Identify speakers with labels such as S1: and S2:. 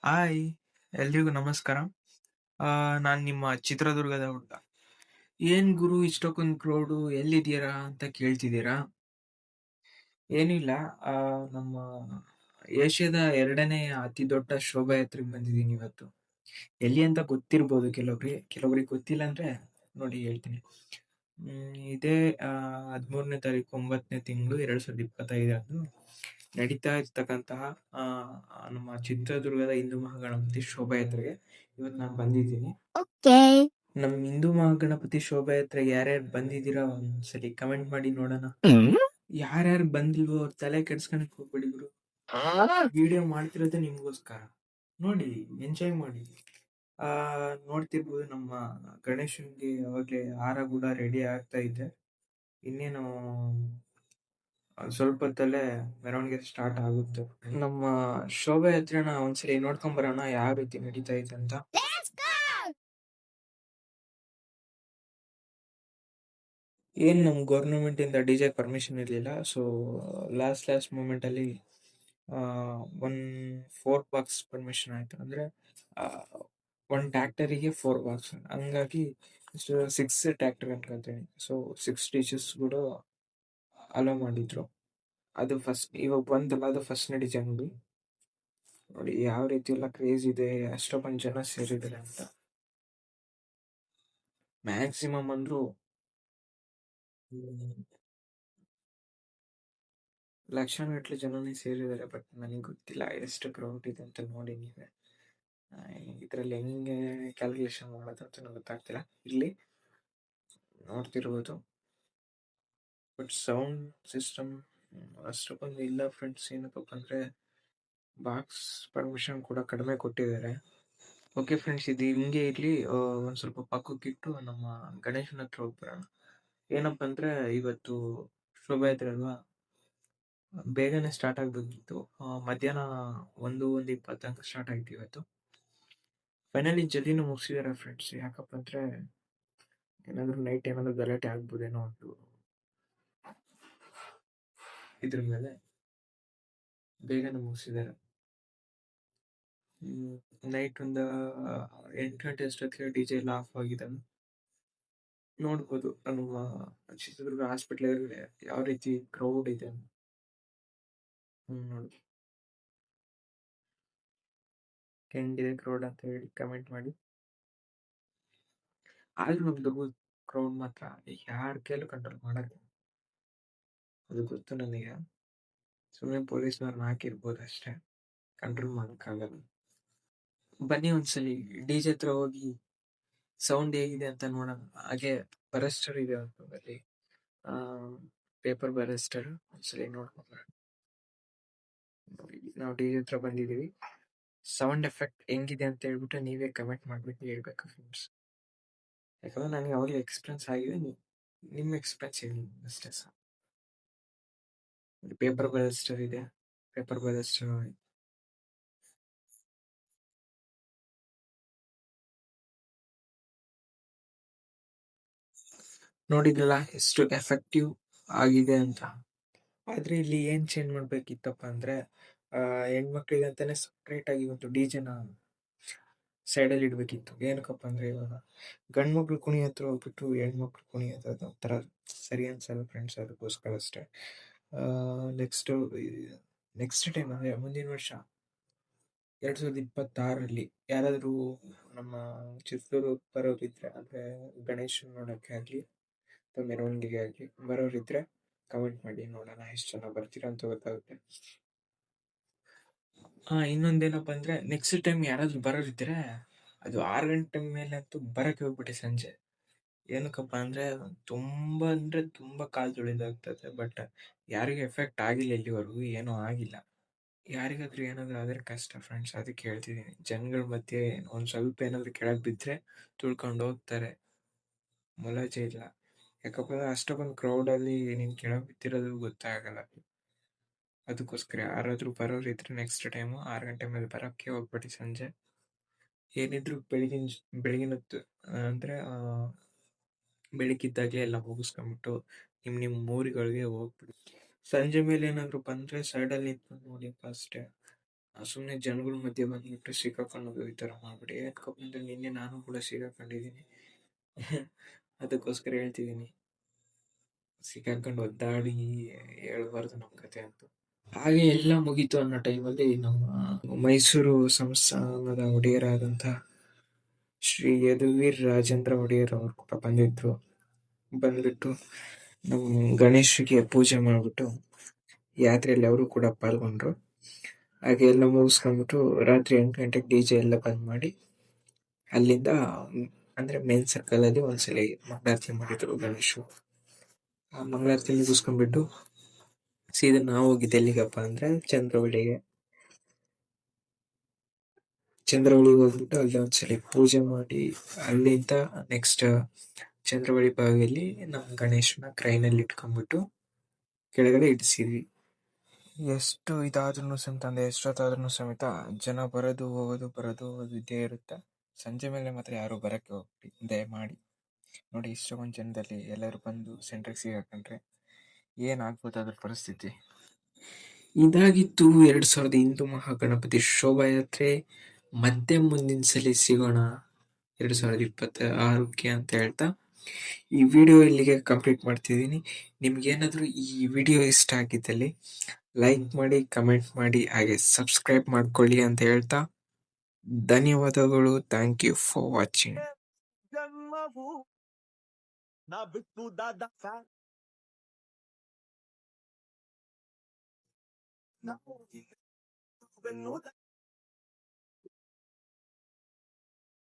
S1: Hi! ಎಲ್ರಿಗೂ ನಮಸ್ಕಾರ. ನಾನ್ ನಿಮ್ಮ ಚಿತ್ರದುರ್ಗದ ಹುಡ್ಗ. "ಏನ್ ಗುರು ಇಷ್ಟಕ್ಕೊಂದ್ ಕ್ರೌಡು ಎಲ್ಲಿದ್ದೀರಾ?" ಅಂತ ಕೇಳ್ತಿದ್ದೀರಾ? ಏನಿಲ್ಲ. ನಮ್ಮ ಏಷ್ಯಾದ 2ನೇ ಅತಿ ದೊಡ್ಡ ಶೋಭಾಯಾತ್ರೆಗೆ ಬಂದಿದ್ದೀನಿ ಇವತ್ತು. ಎಲ್ಲಿ ಅಂತ ಗೊತ್ತಿರ್ಬೋದು ಕೆಲವ್ರಿಗೆ. ಕೆಲವ್ರಿಗೆ ಗೊತ್ತಿಲ್ಲ ಅಂದ್ರೆ ನೋಡಿ ಹೇಳ್ತೀನಿ. ಇದೇ 13ನೇ ತಾರೀಕು 9ನೇ ತಿಂಗಳು 2025ರಂದು ನಡೀತಾ ಇರ್ತಕ್ಕಂತಹ ನಮ್ಮ ಚಿತ್ರದುರ್ಗದ ಹಿಂದೂ ಮಹಾಗಣಪತಿ ಶೋಭಾಯಾತ್ರೆಗೆ ಇವತ್ತು ನಾನು ಬಂದಿದ್ದೀನಿ.
S2: ಓಕೆ.
S1: ನಮ್ಮ ಹಿಂದೂ ಮಹಾಗಣಪತಿ ಶೋಭಾಯಾತ್ರೆಗೆ ಯಾರ್ಯಾರು ಬಂದಿದ್ದೀರಾ ಒಂದ್ಸಲಿ ಕಮೆಂಟ್ ಮಾಡಿ ನೋಡೋಣ. ಯಾರ್ಯಾರು ಬಂದಿಲ್ವೋ ಅವ್ರ ತಲೆ ಕೆಡ್ಸ್ಕೊಳಕ್ ಹೋಗ್ಬೇಡಿ ಗುರು. ವಿಡಿಯೋ ಮಾಡ್ತಿರೋದೇ ನಿಮ್ಗೋಸ್ಕರ. ನೋಡಿ, ಎಂಜಾಯ್ ಮಾಡಿ. ನೋಡ್ತಿರ್ಬೋದು ನಮ್ಮ ಗಣೇಶನ್ಗೆ ಅವಾಗ್ಲೇ ಹಾರ ಕೂಡ ರೆಡಿ ಆಗ್ತಾ ಇದೆ. ಇನ್ನೇನು ಸ್ವಲ್ಪ ಹೊತ್ತಲ್ಲೇ ಮೆರವಣಿಗೆ ಸ್ಟಾರ್ಟ್ ಆಗುತ್ತೆ. ನಮ್ಮ ಶೋಭಾಯಾತ್ರೆನ ಒಂದ್ಸಲಿ ನೋಡ್ಕೊಂಡ್ ಬರೋಣ ಯಾವ ರೀತಿ ನಡೀತಾ ಇದೆ ಅಂತ. ನಮ್ ಗವರ್ನಮೆಂಟ್ ಇಂದ ಡಿಜೆ ಪರ್ಮಿಷನ್ ಇರ್ಲಿಲ್ಲ. ಸೊ ಲಾಸ್ಟ್ ಮೂಮೆಂಟ್ ಅಲ್ಲಿ ಒನ್ 4 ಬಾಕ್ಸ್ ಪರ್ಮಿಷನ್ ಆಯ್ತು. ಅಂದ್ರೆ ಒಂದು ಟ್ರ್ಯಾಕ್ಟರಿಗೆ 4 ಬಾಕ್ಸ್. ಹಂಗಾಗಿ 6 ಟ್ರ್ಯಾಕ್ಟರ್ ಅನ್ಕೊಂತೀನಿ. ಸೊ 6 ಡಿಜೆಸ್ ಕೂಡ ಅಲೋ ಮಾಡಿದ್ರು. ಅದು ಫಸ್ಟ್ ಇವಾಗ ಬಂತಲ್ಲ, ಅದು ಫಸ್ಟ್ ಡಿಜೆ ಅಂಗಡಿ. ನೋಡಿ ಯಾವ ರೀತಿ ಎಲ್ಲ ಕ್ರೇಜ್ ಇದೆ, ಅಷ್ಟೊಂದು ಜನ ಸೇರಿದ್ದಾರೆ ಅಂತ. ಮ್ಯಾಕ್ಸಿಮಮ್ ಅಂದ್ರು ಲಕ್ಷಾನುಗಟ್ಲೆ ಜನನೇ ಸೇರಿದ್ದಾರೆ. ಬಟ್ ನನಗೆ ಗೊತ್ತಿಲ್ಲ ಎಷ್ಟು ಕ್ರೌಡ್ ಇದೆ ಅಂತ. ನೋಡಿ ನೀವೇ ಇದರಲ್ಲಿ ಹೆಂಗೆ ಕ್ಯಾಲ್ಕುಲೇಷನ್ ಮಾಡೋದು ಅಂತ ನನಗೆ ಗೊತ್ತಾಗ್ತಿಲ್ಲ. ಇಲ್ಲಿ ನೋಡ್ತಿರ್ಬೋದು. ಬಟ್ ಸೌಂಡ್ ಸಿಸ್ಟಮ್ ಅಷ್ಟಕ್ಕೊಂದು ಇಲ್ಲ ಫ್ರೆಂಡ್ಸ್. ಏನಪ್ಪ ಅಂದ್ರೆ ಬಾಕ್ಸ್ ಪರ್ಮಿಷನ್ ಕೂಡ ಕಡಿಮೆ ಕೊಟ್ಟಿದ್ದಾರೆ. ಓಕೆ ಫ್ರೆಂಡ್ಸ್, ಇದು ಹಿಂಗೆ ಇರ್ಲಿ. ಒಂದ್ ಸ್ವಲ್ಪ ಪಕ್ಕಕ್ಕಿಟ್ಟು ನಮ್ಮ ಗಣೇಶನ ಹತ್ರ ಹೋಗ್ಬರೋಣ. ಏನಪ್ಪ ಅಂದ್ರೆ ಇವತ್ತು ಶೋಭಾಯಾತ್ರೆ ಅಲ್ವಾ, ಬೇಗನೆ ಸ್ಟಾರ್ಟ್ ಆಗ್ಬೇಕಿತ್ತು. ಮಧ್ಯಾಹ್ನ 1:20 ಸ್ಟಾರ್ಟ್ ಆಯ್ತು ಇವತ್ತು. ಫೈನಲಿ ಜಲ್ದಿನೂ ಮುಗಿಸಿದಾರೆ ಫ್ರೆಂಡ್ಸ್. ಯಾಕಪ್ಪ ಅಂದ್ರೆ ಏನಾದ್ರು ನೈಟ್ ಏನಾದ್ರು ಗಲಾಟೆ ಆಗ್ಬೋದೇನೋ ಒಂದು ಇದ್ರ ಮೇಲೆ ಬೇಗನೆ ಮುಗಿಸಿದ್ದಾರೆ. ನೈಟ್ ಒಂದು 8 ಗಂಟೆ ಅಷ್ಟೊತ್ತಿಗೆ ಡಿಜೆ ಎಲ್ಲ ಆಫ್ ಆಗಿದೆ. ನೋಡ್ಬೋದು ನಮ್ಮ ಚಿತ್ರದುರ್ಗ ಹಾಸ್ಪಿಟ್ಲ್ ಯಾವ ರೀತಿ ಕ್ರೌಡ್ ಇದೆ. ನೋಡಿ ಹೆಂಗಿದೆ ಕ್ರೌಡ್ ಅಂತ ಹೇಳಿ ಕಮೆಂಟ್ ಮಾಡಿ. ಆದ್ರೂ ನಮ್ದು ಕ್ರೌಡ್ ಮಾತ್ರ ಯಾರ ಕೈಲೂ ಕಂಟ್ರೋಲ್ ಮಾಡಕ್ಕೆ ಅದು ಗೊತ್ತು ನನಗೆ. ಸುಮ್ಮನೆ ಪೊಲೀಸ್ನವ್ರನ್ನ ಹಾಕಿರ್ಬೋದು ಅಷ್ಟೇ, ಕಂಟ್ರೋಲ್ ಮಾಡೋಕ್ಕಾಗಲ್ಲ. ಬನ್ನಿ ಒಂದ್ಸಲಿ ಡಿಜೆ ಹತ್ರ ಹೋಗಿ ಸೌಂಡ್ ಹೇಗಿದೆ ಅಂತ ನೋಡೋಣ. ಹಾಗೆ ಬರೆಸ್ಟರ್ ಇದೆ ಅಲ್ಲಿ, ಪೇಪರ್ ಬರೆಸ್ಟರ್ ಒಂದ್ಸಲಿ ನೋಡ್ಕೊಂಡ್ರೆ. ನಾವು ಡಿಜೆ ಹತ್ರ ಬಂದಿದ್ದೀವಿ. ಸೌಂಡ್ ಎಫೆಕ್ಟ್ ಹೆಂಗಿದೆ ಅಂತ ಹೇಳ್ಬಿಟ್ಟು ನೀವೇ ಕಮೆಂಟ್ ಮಾಡ್ಬಿಟ್ಟು ಹೇಳ್ಬೇಕು ಫ್ರೆಂಡ್ಸ್. ಯಾಕಂದ್ರೆ ನನಗೆ ಅವಾಗಲೇ ಎಕ್ಸ್ಪೀರಿಯನ್ಸ್ ಆಗಿದೆ. ನಿಮ್ಮ ಎಕ್ಸ್ಪೀರಿಯನ್ಸ್ ಹೇಳಿ ಅಷ್ಟೇ ಸರ್. ಪೇಪರ್ ಬರೆಸ್ಟರ್ ಇದೆ. ಪೇಪರ್ ಬರೆಸ್ಟರ್ ನೋಡಿದ್ರಲ್ಲ ಎಷ್ಟು ಎಫೆಕ್ಟಿವ್ ಆಗಿದೆ ಅಂತ. ಆದ್ರೆ ಇಲ್ಲಿ ಏನ್ ಚೇಂಜ್ ಮಾಡ್ಬೇಕಿತ್ತಪ್ಪ ಅಂದ್ರೆ, ಹೆಣ್ಮಕ್ಳಿಗೆ ಅಂತಾನೆ ಸಪ್ರೇಟ್ ಆಗಿ ಒಂದು ಡಿಜೆನ ಸೈಡಲ್ಲಿ ಇಡ್ಬೇಕಿತ್ತು. ಏನಕ್ಕಪ್ಪ ಅಂದ್ರೆ ಇವಾಗ ಗಂಡ್ಮಕ್ಳು ಕುಣಿ ಹತ್ರ ಹೋಗ್ಬಿಟ್ಟು ಹೆಣ್ಮಕ್ಳು ಕುಣಿ ಹತ್ರ ಒಂಥರ ಸರಿ ಅನ್ಸಲ್ಲ ಫ್ರೆಂಡ್ಸ್. ಅದಕ್ಕೋಸ್ಕರ ಅಷ್ಟೇ. ನೆಕ್ಸ್ಟ್ ಟೈಮ್ ಅಂದ್ರೆ ಮುಂದಿನ ವರ್ಷ 2026ರಲ್ಲಿ ಯಾರಾದ್ರೂ ನಮ್ಮ ಚಿತ್ರದುರ್ಗ ಬರೋರಿದ್ರೆ, ಅಂದ್ರೆ ಗಣೇಶ್ ನೋಡಕ್ಕೆ ಆಗ್ಲಿ ಅಥವಾ ಮೆರವಣಿಗೆಗೆ ಆಗ್ಲಿ ಬರೋರಿದ್ರೆ ಕಮೆಂಟ್ ಮಾಡಿ ನೋಡೋಣ ಎಷ್ಟು ಜನ ಬರ್ತೀರಾ ಅಂತ ಗೊತ್ತಾಗುತ್ತೆ. ಇನ್ನೊಂದೇನಪ್ಪ ಅಂದ್ರೆ ನೆಕ್ಸ್ಟ್ ಟೈಮ್ ಯಾರಾದ್ರೂ ಬರೋರಿದ್ರೆ ಅದು 6 ಗಂಟೆ ಮೇಲೆ ಅಂತೂ ಬರಕ್ಕೆ ಹೋಗ್ಬಿಟ್ಟೆ ಸಂಜೆ. ಏನಕ್ಕಪ್ಪ ಅಂದ್ರೆ ತುಂಬಾ ಕಾಲ್ ತುಳಿದಾಗ್ತದೆ. ಬಟ್ ಯಾರಿಗೂ ಎಫೆಕ್ಟ್ ಆಗಿಲ್ಲ, ಇಲ್ಲಿವರೆಗೂ ಏನೂ ಆಗಿಲ್ಲ. ಯಾರಿಗಾದ್ರೂ ಏನಾದ್ರು ಆದ್ರೆ ಕಷ್ಟ ಫ್ರೆಂಡ್ಸ್. ಅದಕ್ಕೆ ಹೇಳ್ತಿದ್ದೀನಿ, ಜನಗಳ ಮಧ್ಯೆ ಒಂದ್ ಸ್ವಲ್ಪ ಏನಾದ್ರು ಕೆಳಗ್ ಬಿದ್ರೆ ತುಳ್ಕೊಂಡು ಹೋಗ್ತಾರೆ, ಮುಲಾಜೆ ಇಲ್ಲ. ಯಾಕಪ್ಪ ಅಂದ್ರೆ ಅಷ್ಟೊಂದು ಕ್ರೌಡ್ ಅಲ್ಲಿ ನೀನ್ ಕೆಳಗ್ ಬಿದ್ದಿರೋದು ಗೊತ್ತಾಗಲ್ಲ. ಅದಕ್ಕೋಸ್ಕರ ಯಾರಾದ್ರೂ ಬರೋರಿದ್ರೆ ನೆಕ್ಸ್ಟ್ ಟೈಮು 6 ಗಂಟೆ ಮೇಲೆ ಬರೋಕ್ಕೆ ಹೋಗ್ಬಿಡಿ ಸಂಜೆ. ಏನಿದ್ರು ಬೆಳಗಿನದ್ದು ಅಂದ್ರೆ ಬೆಳಗ್ಗಿದ್ದಾಗಲೇ ಎಲ್ಲ ಮುಗಿಸ್ಕೊಂಡ್ಬಿಟ್ಟು ನಿಮ್ಮ ಊರುಗಳಿಗೆ ಹೋಗ್ಬಿಡಿ. ಸಂಜೆ ಮೇಲೆ ಏನಾದ್ರು ಬಂದ್ರೆ ಸೈಡಲ್ಲಿ ನಿಂತ್ಕೊಂಡು ನೋಡಿ ಅಷ್ಟೇ. ಸುಮ್ನೆ ಜನಗಳ ಮಧ್ಯೆ ಬಂದ್ಬಿಟ್ಟು ಸಿಕ್ಕಾಕೊಳ್ಳೋದು ಈ ತರ ಮಾಡ್ಬಿಡಿ. ಯಾಕಂದ್ರೆ ನಿನ್ನೆ ನಾನು ಕೂಡ ಸಿಕ್ಕಾಕೊಂಡಿದ್ದೀನಿ. ಅದಕ್ಕೋಸ್ಕರ ಹೇಳ್ತಿದ್ದೀನಿ, ಸಿಕ್ಕಾಕೊಂಡು ಒದ್ದಾಡಿ ಹೇಳ್ಬಾರ್ದು ನಮ್ ಕತೆ ಅಂತ. ಹಾಗೆ ಎಲ್ಲ ಮುಗೀತು ಅನ್ನೋ ಟೈಮಲ್ಲಿ ನಮ್ಮ ಮೈಸೂರು ಸಂಸ್ಥಾನದ ಒಡೆಯರಾದಂಥ ಶ್ರೀ ಯದುವೀರ್ ರಾಜೇಂದ್ರ ಒಡೆಯರ್ ಅವರು ಕೂಡ ಬಂದಿದ್ರು. ಬಂದ್ಬಿಟ್ಟು ನಮ್ಮ ಗಣೇಶ್ಗೆ ಪೂಜೆ ಮಾಡ್ಬಿಟ್ಟು ಯಾತ್ರೆಯಲ್ಲಿ ಅವರು ಕೂಡ ಪಾಲ್ಗೊಂಡ್ರು. ಹಾಗೆ ಎಲ್ಲ ಮುಗಿಸ್ಕೊಂಡ್ಬಿಟ್ಟು ರಾತ್ರಿ 8 ಗಂಟೆಗೆ DJ ಎಲ್ಲ ಬಂದ್ ಮಾಡಿ ಅಲ್ಲಿಂದ ಅಂದ್ರೆ ಮೇನ್ ಸರ್ಕಲ್ ಅಲ್ಲಿ ಒಂದ್ಸಲಿ ಮಂಗಳಾರತಿ ಮಾಡಿದ್ರು ಗಣೇಶು. ಆ ಮಂಗಳಾರತಿ ಮುಗಿಸ್ಕೊಂಡ್ಬಿಟ್ಟು ಸೀದಾ ನಾವು ಹೋಗಿದ್ದು ಎಲ್ಲಿಗಪ್ಪ ಅಂದ್ರೆ ಚಂದ್ರವಳ್ಳಿಗೆ ಹೋಗ್ಬಿಟ್ಟು ಅಲ್ಲಿ ಒಂದ್ಸಲಿ ಪೂಜೆ ಮಾಡಿ ಅಲ್ಲಿಂದ ನೆಕ್ಸ್ಟ್ ಚಂದ್ರವಳ್ಳಿ ಬಾವಿಯಲ್ಲಿ ನಮ್ಮ ಗಣೇಶನ ಕ್ರೈನಲ್ಲಿ ಇಟ್ಕೊಂಡ್ಬಿಟ್ಟು ಕೆಳಗಡೆ ಇಡಿಸಿದ್ವಿ. ಎಷ್ಟು ಇದಾದ್ರೂ ಸಮೇತ ಅಂದ್ರೆ ಎಷ್ಟೊತ್ತಾದ್ರೂ ಸಮೇತ ಜನ ಬರೋದು ಹೋಗೋದು ಇದ್ದೇ ಇರುತ್ತೆ. ಸಂಜೆ ಮೇಲೆ ಮಾತ್ರ ಯಾರು ಬರಕ್ಕೆ ಹೋಗ್ಬಿಡಿ ದಯಮಾಡಿ. ನೋಡಿ ಇಷ್ಟೊಂದು ಜನದಲ್ಲಿ ಎಲ್ಲರೂ ಬಂದು ಸೆಂಟ್ರಿಗೆ ಸಿಗಾಕೊಂಡ್ರೆ ಏನಾಗ್ಬೋದು ಅದ್ರ ಪರಿಸ್ಥಿತಿ. ಇದಾಗಿತ್ತು 2000 ಹಿಂದೂ ಮಹಾಗಣಪತಿ ಶೋಭಾಯಾತ್ರೆ. ಮತ್ತೆ ಮುಂದಿನ ಸಲ ಸಿಗೋಣ 2026ಕ್ಕೆ ಅಂತ ಹೇಳ್ತಾ ಈ ವಿಡಿಯೋ ಇಲ್ಲಿಗೆ ಕಂಪ್ಲೀಟ್ ಮಾಡ್ತಿದ್ದೀನಿ. ನಿಮ್ಗೇನಾದ್ರೂ ಈ ವಿಡಿಯೋ ಇಷ್ಟ ಆಗಿದ್ದಲ್ಲಿ ಲೈಕ್ ಮಾಡಿ, ಕಮೆಂಟ್ ಮಾಡಿ, ಹಾಗೆ ಸಬ್ಸ್ಕ್ರೈಬ್ ಮಾಡ್ಕೊಳ್ಳಿ ಅಂತ ಹೇಳ್ತಾ ಧನ್ಯವಾದಗಳು. Thank you for watching. ಜನ್ಮವು ನಾ ಬಿಟ್ಟು ದಾದ